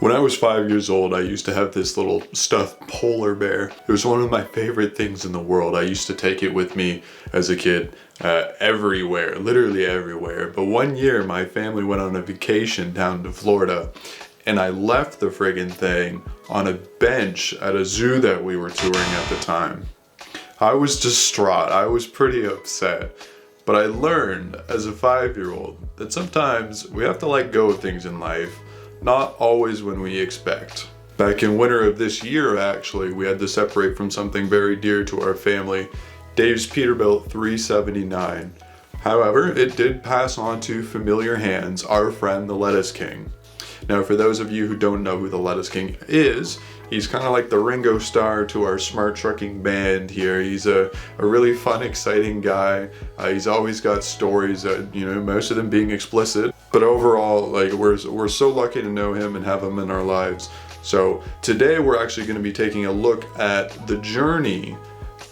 When I was 5 years old, I used to have this little stuffed polar bear. It was one of my favorite things in the world. I used to take it with me as a kid everywhere, literally everywhere. But one year, my family went on a vacation down to Florida, and I left the friggin' thing on a bench at a zoo that we were touring at the time. I was distraught. I was pretty upset. But I learned as a 5-year-old that sometimes we have to let go of things in life. Not always when we expect. Back in winter of this year, actually, we had to separate from something very dear to our family, Dave's Peterbilt 379. However, it did pass on to familiar hands, our friend the Lettuce King. Now, for those of you who don't know who the Lettuce King is, he's kind of like the Ringo Starr to our smart trucking band here. He's a really fun, exciting guy. He's always got stories, most of them being explicit. But overall, like we're so lucky to know him and have him in our lives. So today we're actually going to be taking a look at the journey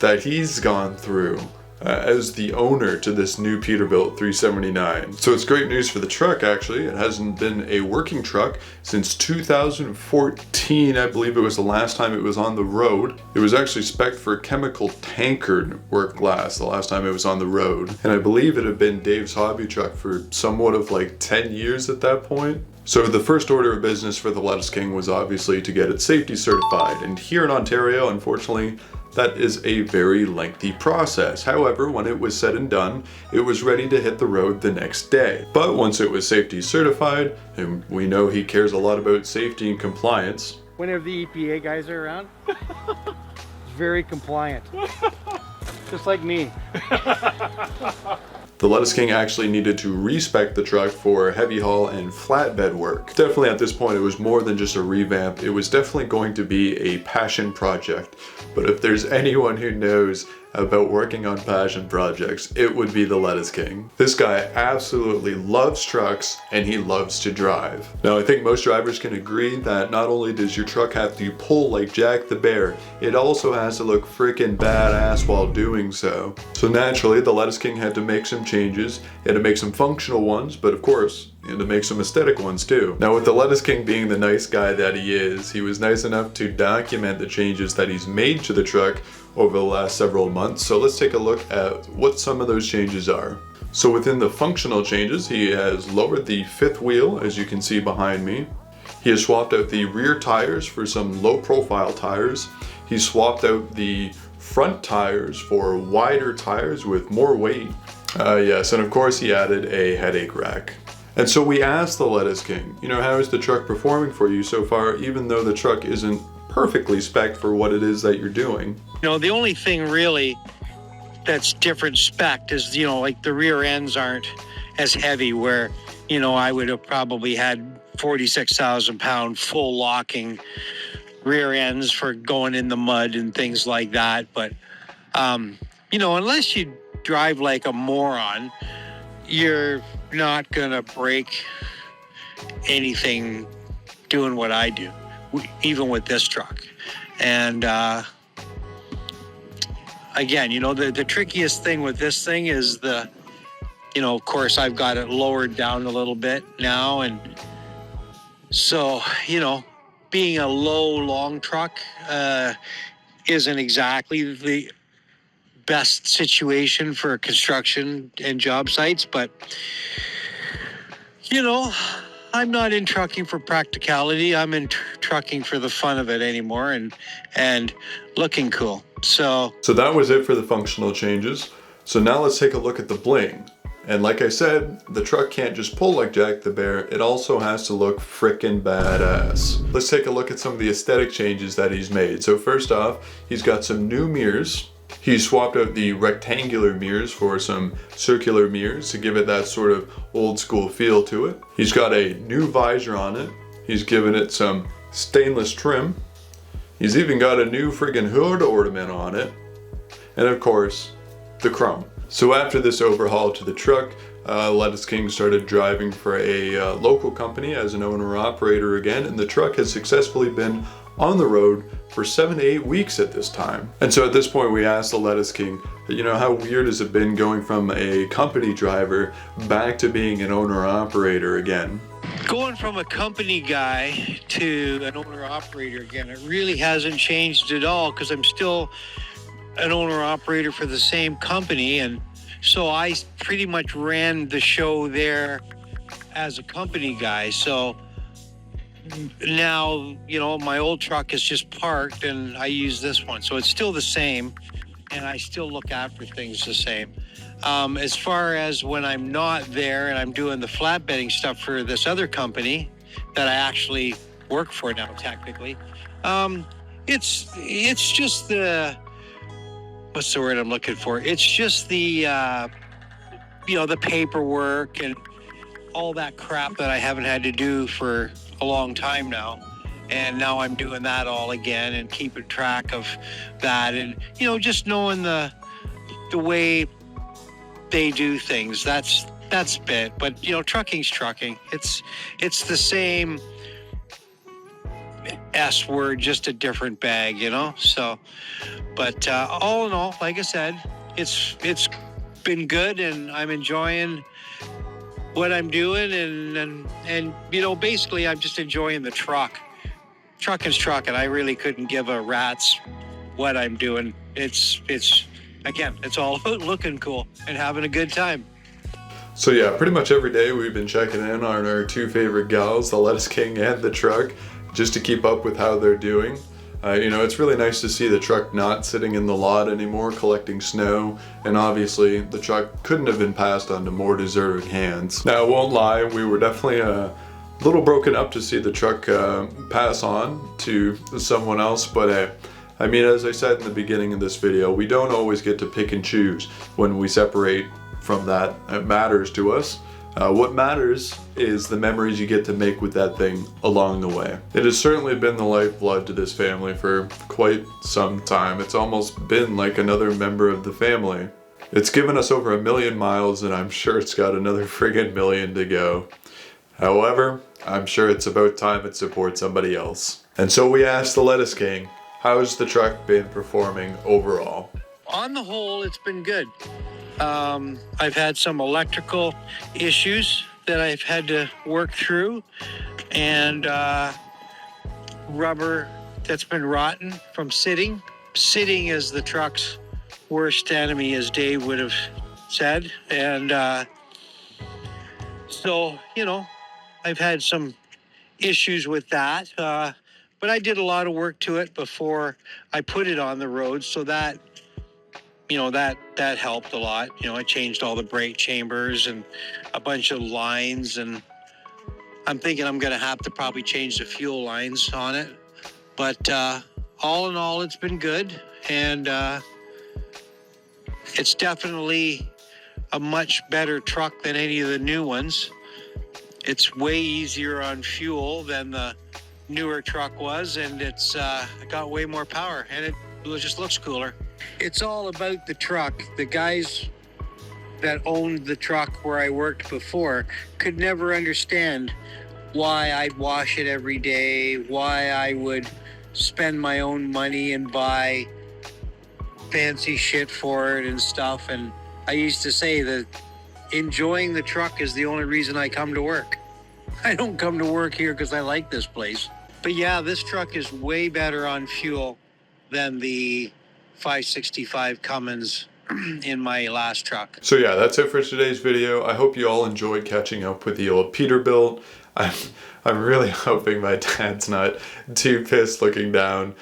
that he's gone through as the owner to this new Peterbilt 379. So it's great news for the truck, actually. It hasn't been a working truck since 2014, I believe it was the last time it was on the road. It was actually spec'd for chemical tankard work glass the last time it was on the road. And I believe it had been Dave's hobby truck for somewhat of like 10 years at that point. So the first order of business for the Lettuce King was obviously to get it safety certified. And here in Ontario, unfortunately, that is a very lengthy process. However, when it was said and done, it was ready to hit the road the next day. But once it was safety certified, and we know he cares a lot about safety and compliance. Whenever the EPA guys are around, it's very compliant. Just like me. The Lettuce King actually needed to respec the truck for heavy haul and flatbed work. Definitely at this point it was more than just a revamp, it was definitely going to be a passion project. But if there's anyone who knows about working on passion projects, it would be the Lettuce King. This guy absolutely loves trucks and he loves to drive. Now I think most drivers can agree that not only does your truck have to pull like Jack the Bear, it also has to look freaking badass while doing so. So naturally the Lettuce King had to make some changes. He had to make some functional ones, but of course he had to make some aesthetic ones too. Now with the Lettuce King being the nice guy that he is, he was nice enough to document the changes that he's made to the truck over the last several months. So let's take a look at what some of those changes are. So within the functional changes, he has lowered the fifth wheel, as you can see behind me. He has swapped out the rear tires for some low profile tires. He swapped out the front tires for wider tires with more weight. Yes, and of course he added a headache rack. And so we asked the Lettuce King, how is the truck performing for you so far, even though the truck isn't perfectly spec'd for what it is that you're doing? The only thing really that's different spec'd is, like the rear ends aren't as heavy where, I would have probably had 46,000 pound full locking rear ends for going in the mud and things like that. But, unless you drive like a moron, you're not gonna break anything doing what I do, even with this truck. And again, the trickiest thing with this thing is of course I've got it lowered down a little bit now, and so being a low long truck isn't exactly the best situation for construction and job sites, but I'm not in trucking for practicality. I'm in trucking for the fun of it anymore and looking cool. So that was it for the functional changes. So now let's take a look at the bling. And like I said, the truck can't just pull like Jack the Bear, it also has to look frickin' badass. Let's take a look at some of the aesthetic changes that he's made. So first off, he's got some new mirrors. He swapped out the rectangular mirrors for some circular mirrors to give it that sort of old school feel to it. He's got a new visor on it. He's given it some stainless trim. He's even got a new friggin' hood ornament on it. And of course, the chrome. So after this overhaul to the truck, Lettuce King started driving for a local company as an owner-operator again, and the truck has successfully been on the road for 7 to 8 weeks at this time. And so at this point we asked the Lettuce King, how weird has it been going from a company driver back to being an owner-operator again? Going from a company guy to an owner-operator again, it really hasn't changed at all because I'm still an owner-operator for the same company. And so I pretty much ran the show there as a company guy. So now, you know, my old truck is just parked and I use this one. So it's still the same and I still look after things the same. As far as when I'm not there and I'm doing the flatbedding stuff for this other company that I actually work for now, technically, it's just the, what's the word I'm looking for? It's just the, you know, the paperwork and all that crap that I haven't had to do for a long time now. And now I'm doing that all again and keeping track of that and, you know, just knowing the way they do things. That's a bit, but you know, trucking's trucking. It's the same S word, just a different bag, you know. So, but all in all, like I said, it's been good, and I'm enjoying what I'm doing, and you know, basically, I'm just enjoying the truck. Trucking's trucking. I really couldn't give a rat's what I'm doing. It's again, it's all about looking cool and having a good time. So yeah, pretty much every day we've been checking in on our two favorite gals, the Lettuce King and the truck, just to keep up with how they're doing. You know, it's really nice to see the truck not sitting in the lot anymore collecting snow, and obviously the truck couldn't have been passed on to more deserving hands. Now, I won't lie, we were definitely a little broken up to see the truck pass on to someone else, but I mean, as I said in the beginning of this video, we don't always get to pick and choose when we separate from that. It matters to us. What matters is the memories you get to make with that thing along the way. It has certainly been the lifeblood to this family for quite some time. It's almost been like another member of the family. It's given us over 1 million miles, and I'm sure it's got another friggin' million to go. However, I'm sure it's about time it supports somebody else. And so we asked the Lettuce King, how's the truck been performing overall? On the whole, it's been good. I've had some electrical issues that I've had to work through, and rubber that's been rotten from sitting. Sitting is the truck's worst enemy, as Dave would have said. And so, you know, I've had some issues with that. But I did a lot of work to it before I put it on the road, so that, you know, that helped a lot. You know, I changed all the brake chambers and a bunch of lines, and I'm thinking I'm going to have to probably change the fuel lines on it. But all in all, it's been good, and it's definitely a much better truck than any of the new ones. It's way easier on fuel than the newer truck was, and it's got way more power, and it just looks cooler. It's all about the truck. The guys that owned the truck where I worked before could never understand why I'd wash it every day, why I would spend my own money and buy fancy shit for it and stuff. And I used to say that enjoying the truck is the only reason I come to work. I don't come to work here because I like this place. But yeah, this truck is way better on fuel than the 565 Cummins in my last truck. So yeah, that's it for today's video. I hope you all enjoyed catching up with the old Peterbilt. I'm really hoping my dad's not too pissed looking down,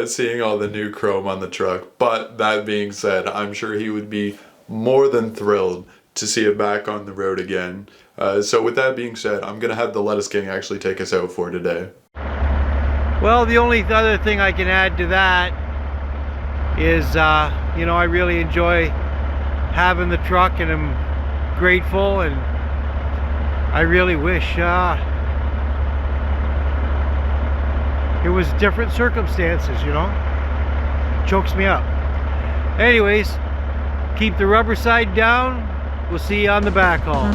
seeing all the new chrome on the truck. But that being said, I'm sure he would be more than thrilled to see it back on the road again. So with that being said, I'm gonna have the Lettuce King actually take us out for today. Well, the only other thing I can add to that is, you know, I really enjoy having the truck, and I'm grateful, and I really wish it was different circumstances, you know. Chokes me up. Anyways, keep the rubber side down. We'll see you on the back haul.